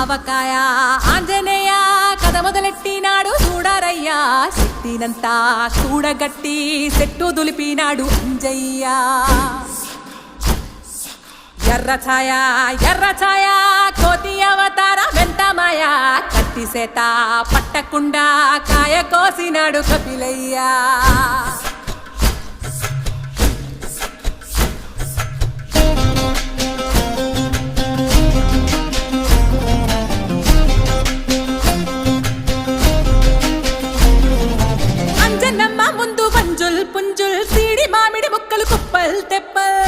ఆవకాయ ఆంజనేయ కథ మొదలెట్టినాడు చూడారయ్యా శక్తినంతా చూడగట్టి చెట్టు దులిపినాడు అంజయ్య ఎర్ర ఛాయ కోతి అవతార వెంటమాయ కత్తి సేత పట్టకుండా కాయ కోసినాడు కపిలయ్యా అంజనమ్మ ముందు వంజుల్ పుంజుల్ సీడి మామిడి ముక్కలు కుప్పల్ తెప్పల్